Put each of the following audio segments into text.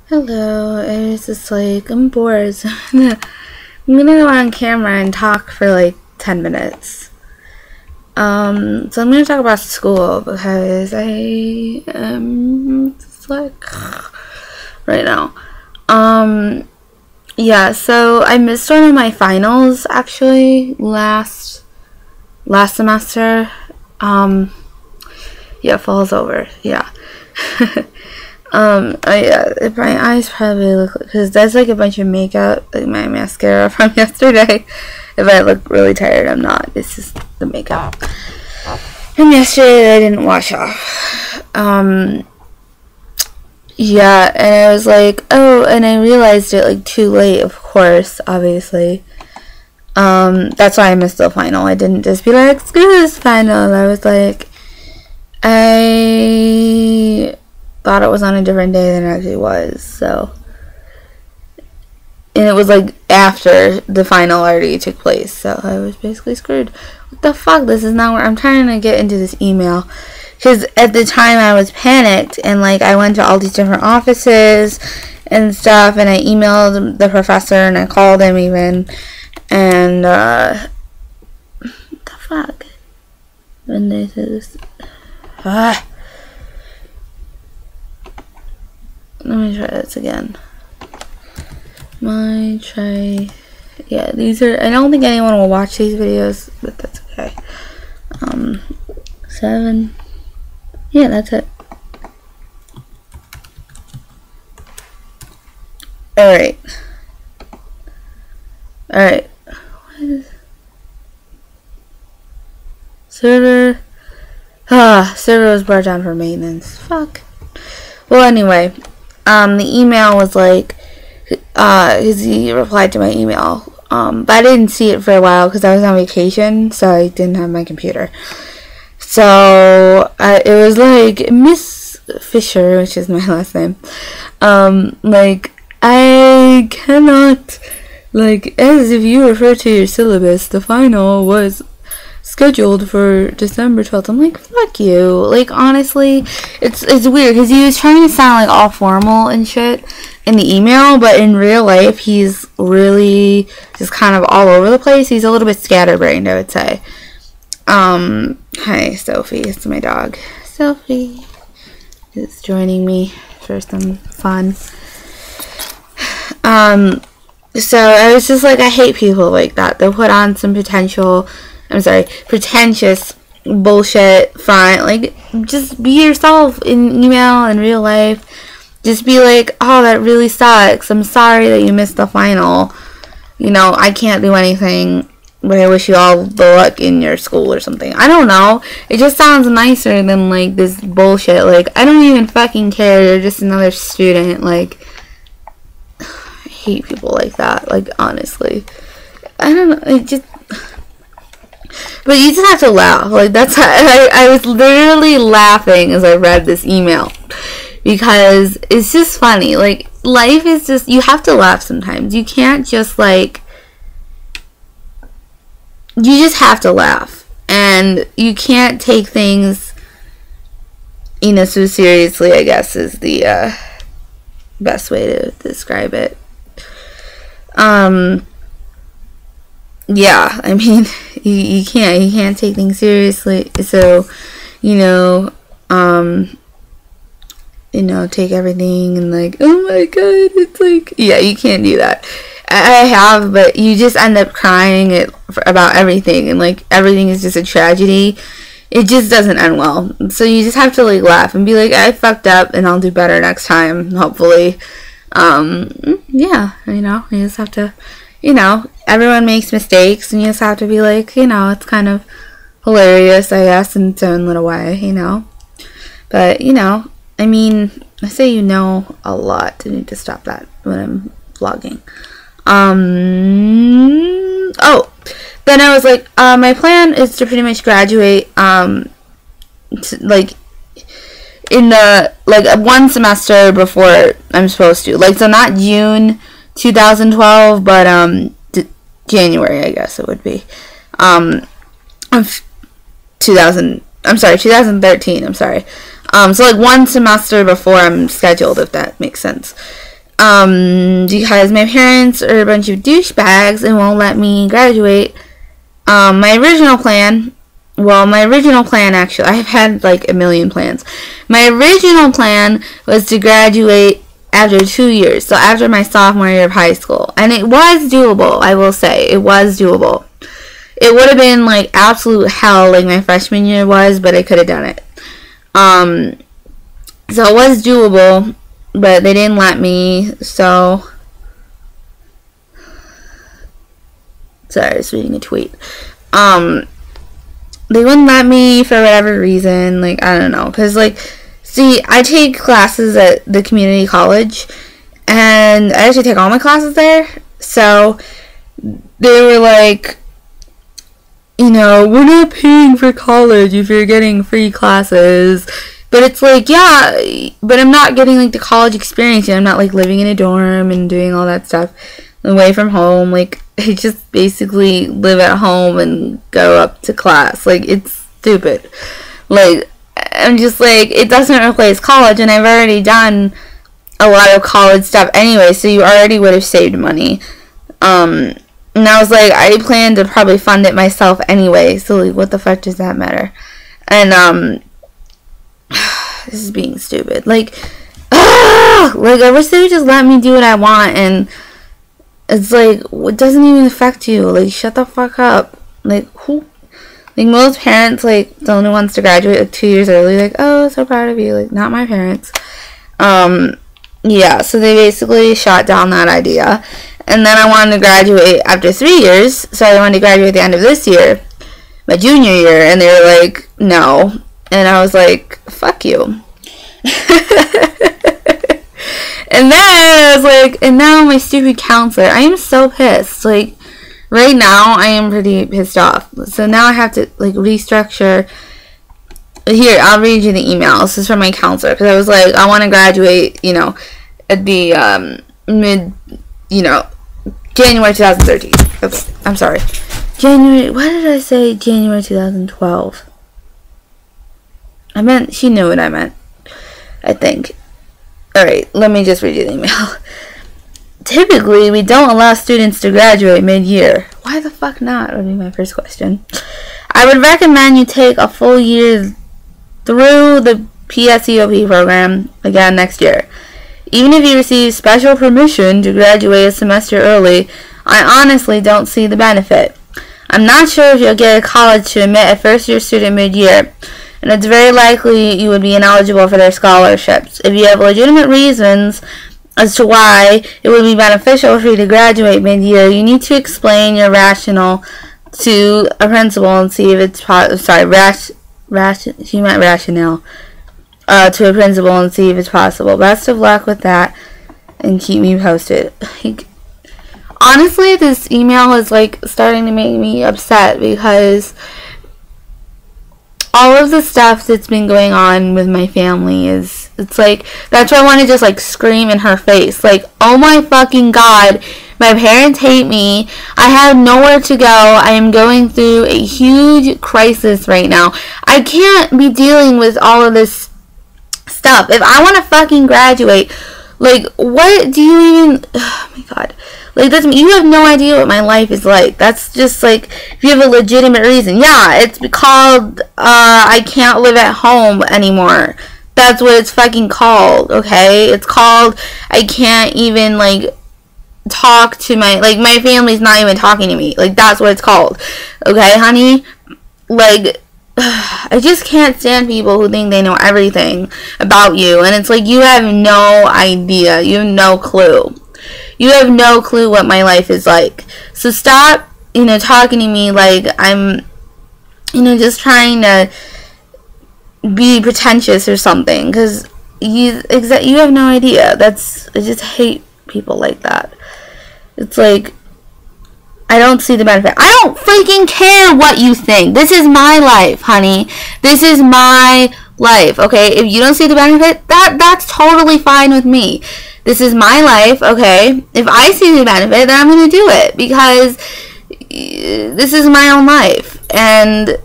Hello, it's just like, I'm bored, so I'm gonna go on camera and talk for like 10 minutes. So I'm gonna talk about school because I am just like, right now. Yeah, so I missed one of my finals actually last semester. Yeah, fall's over, yeah. My eyes probably look, because that's like a bunch of makeup, like my mascara from yesterday. If I look really tired, I'm not. It's just the makeup from yesterday that I didn't wash off. Yeah, and I was like, oh, and I realized it like too late, of course, obviously. That's why I missed the final. I didn't just be like, screw this final. I was like, I thought it was on a different day than it actually was, so. And it was like after the final already took place, so I was basically screwed. What the fuck? This is not where I'm trying to get into this email. Because at the time I was panicked, and like I went to all these different offices and stuff, and I emailed the professor, and I called him even, and what the fuck? When this is, let me try this again. Yeah, these are, I don't think anyone will watch these videos, but that's okay. 7. Yeah, that's it. Alright. Alright. What is... Server. Server was brought down for maintenance. Fuck. Well, anyway. The email was like, because he replied to my email. But I didn't see it for a while because I was on vacation, so I didn't have my computer. So, it was like, Miss Fisher, which is my last name, like, I cannot, like, as if you refer to your syllabus, the final was scheduled for December 12th. I'm like, fuck you. Like, honestly, it's weird, because he was trying to sound, like, all formal and shit in the email, but in real life, he's really just kind of all over the place. He's a little bit scatterbrained, I would say. Hi, Sophie. It's my dog. Sophie is joining me for some fun. So I was just like, I hate people like that. They'll put on some pretentious bullshit front. Like, just be yourself in email and real life. Just be like, oh, that really sucks. I'm sorry that you missed the final. You know, I can't do anything, but I wish you all the luck in your school or something. I don't know. It just sounds nicer than, like, this bullshit. Like, I don't even fucking care. You're just another student. Like, I hate people like that. Like, honestly. I don't know. It just... But you just have to laugh. Like, that's how... I was literally laughing as I read this email. Because it's just funny. Like, life is just... You have to laugh sometimes. You can't just, like... You just have to laugh. And you can't take things, you know, so seriously, I guess, is the best way to describe it. Yeah, I mean, you can't take things seriously. So, take everything and like, oh my god, it's like, yeah, you can't do that. I have, but you just end up crying about everything, and like everything is just a tragedy. It just doesn't end well. So you just have to like laugh and be like, I fucked up and I'll do better next time, hopefully. Yeah, you just have to, everyone makes mistakes, and you just have to be like, it's kind of hilarious, I guess, in its own little way, But, I mean, I say a lot. I need to stop that when I'm vlogging. Then I was like, my plan is to pretty much graduate, in the, like, one semester before I'm supposed to. Like, so not June 2012, but, January, I guess it would be. Of 2013, I'm sorry. So, like, one semester before I'm scheduled, if that makes sense. because my parents are a bunch of douchebags and won't let me graduate. My original plan, actually, I've had like a million plans. My original plan was to graduate after 2 years, so after my sophomore year of high school. And it was doable, I will say. It was doable. It would have been like absolute hell like my freshman year was, but I could have done it. So it was doable, but they didn't let me, so... Sorry, I was reading a tweet. They wouldn't let me for whatever reason, like, I don't know, because, like, see, I take classes at the community college, and I actually take all my classes there, so they were like, you know, we're not paying for college if you're getting free classes. But it's like, yeah, but I'm not getting like the college experience. You know, I'm not like living in a dorm and doing all that stuff away from home. Like, I just basically live at home and go up to class. Like, it's stupid. Like, I'm just like, it doesn't replace college, and I've already done a lot of college stuff anyway, so you already would have saved money. And I was like, I plan to probably fund it myself anyway, so like, what the fuck does that matter? And this is being stupid. Like, I wish they would just let me do what I want, and it's like, it doesn't even affect you. Like, shut the fuck up. Like, who? Like, most parents, like, the only ones to graduate like 2 years early, like, oh, so proud of you. Like, not my parents. Yeah, so they basically shot down that idea. And then I wanted to graduate after 3 years, so I wanted to graduate at the end of this year, my junior year, and they were like, no. And I was like, fuck you. And then I was like, and now my stupid counselor, I am so pissed. Like, right now, I am pretty pissed off. So now I have to, like, restructure. Here, I'll read you the email. This is from my counselor, because I was like, I want to graduate, you know, at the January 2013. Okay, I'm sorry. What did I say? January 2012. I meant, she knew what I meant, I think. Alright, let me just read you the email. Typically, we don't allow students to graduate mid-year. Why the fuck not, would be my first question. I would recommend you take a full year through the PSEOP program again next year. Even if you receive special permission to graduate a semester early, I honestly don't see the benefit. I'm not sure if you'll get a college to admit a first-year student mid-year, and it's very likely you would be ineligible for their scholarships. If you have legitimate reasons as to why it would be beneficial for you to graduate mid-year, you need to explain your rationale to a principal and see if it's rationale to a principal and see if it's possible. Best of luck with that, and keep me posted. Like, honestly, this email is like starting to make me upset because all of the stuff that's been going on with my family is, it's like, that's why I want to just like scream in her face. Like, oh my fucking god, my parents hate me. I have nowhere to go. I am going through a huge crisis right now. I can't be dealing with all of this stuff. If I want to fucking graduate, like, what do you even, oh my god, like, you have no idea what my life is like. That's just like, if you have a legitimate reason. Yeah, it's called, I can't live at home anymore. That's what it's fucking called, okay? It's called, I can't even, like, talk to my family's not even talking to me. Like, that's what it's called. Okay, honey? Like, I just can't stand people who think they know everything about you. And it's like, you have no idea. You have no clue. You have no clue what my life is like. So stop, talking to me like I'm, just trying to be pretentious or something. Because you have no idea. I just hate people like that. It's like, I don't see the benefit. I don't freaking care what you think. This is my life, honey. This is my life, okay? If you don't see the benefit, that's totally fine with me. This is my life, okay? If I see the benefit, then I'm going to do it because this is my own life. And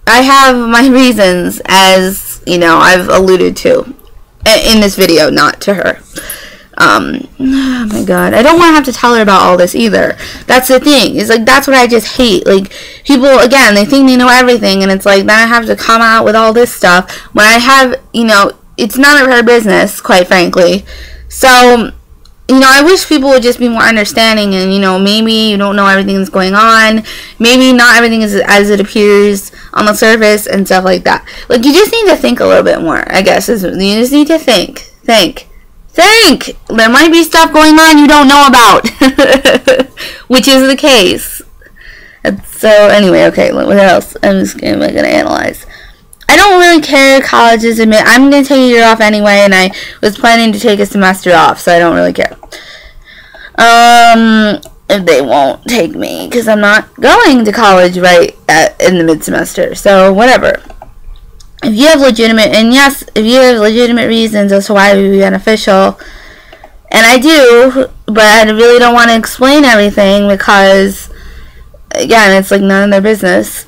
I have my reasons, as, I've alluded to in this video, not to her. Oh my god, I don't want to have to tell her about all this either. That's the thing. It's like, that's what I just hate. Like, people, again, they think they know everything, and it's like, then I have to come out with all this stuff when I have, you know, it's none of her business, quite frankly. So, you know, I wish people would just be more understanding, and, you know, maybe you don't know everything that's going on. Maybe not everything is as it appears on the surface and stuff like that. Like, you just need to think a little bit more, I guess. You just need to think. There might be stuff going on you don't know about. Which is the case. So, anyway, okay, what else? I'm just going to analyze. I don't really care. Colleges admit I'm going to take a year off anyway, and I was planning to take a semester off, so I don't really care. If they won't take me, because I'm not going to college in the mid-semester, so whatever. If you have legitimate, and yes, if you have legitimate reasons as to why it would be beneficial, and I do, but I really don't want to explain everything because, again, it's like none of their business,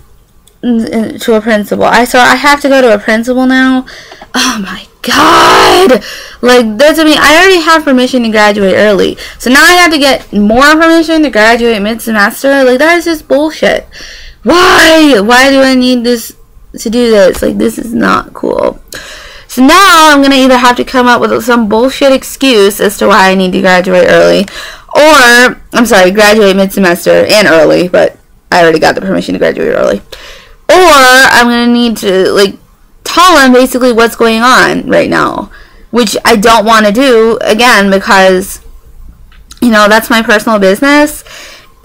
to a principal. So I have to go to a principal now. Oh my god! Like, that's, I mean, I already have permission to graduate early, so now I have to get more permission to graduate mid-semester. Like, that is just bullshit. Why do I need this to do this? Like, this is not cool. So now I'm gonna either have to come up with some bullshit excuse as to why I need to graduate early, or, I'm sorry, graduate mid-semester and early, but I already got the permission to graduate early. Or I'm gonna need to, like, tell them basically what's going on right now, which I don't want to do, again, because, you know, that's my personal business,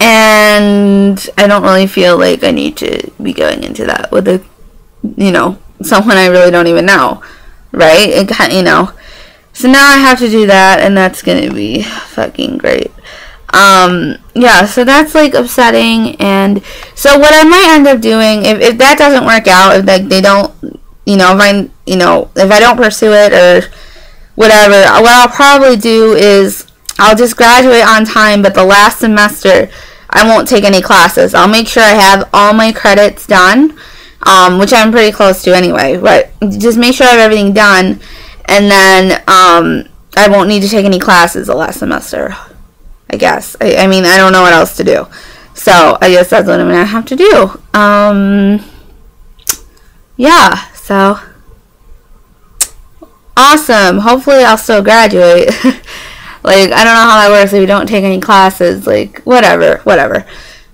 and I don't really feel like I need to be going into that with a, you know, someone I really don't even know, right? You know, so now I have to do that, and that's gonna be fucking great. Yeah, so that's, like, upsetting, and so what I might end up doing, if that doesn't work out, if, like, they don't, you know, if I don't pursue it, or whatever, what I'll probably do is, I'll just graduate on time, but the last semester, I won't take any classes. I'll make sure I have all my credits done, which I'm pretty close to anyway, but just make sure I have everything done, and then, I won't need to take any classes the last semester, I guess. I mean, I don't know what else to do, so I guess that's what I'm gonna have to do. Yeah, so, awesome. Hopefully I'll still graduate. Like, I don't know how that works if you don't take any classes, like, whatever,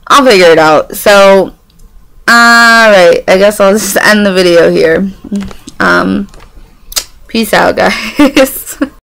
I'll figure it out. So, alright, I guess I'll just end the video here. Peace out, guys.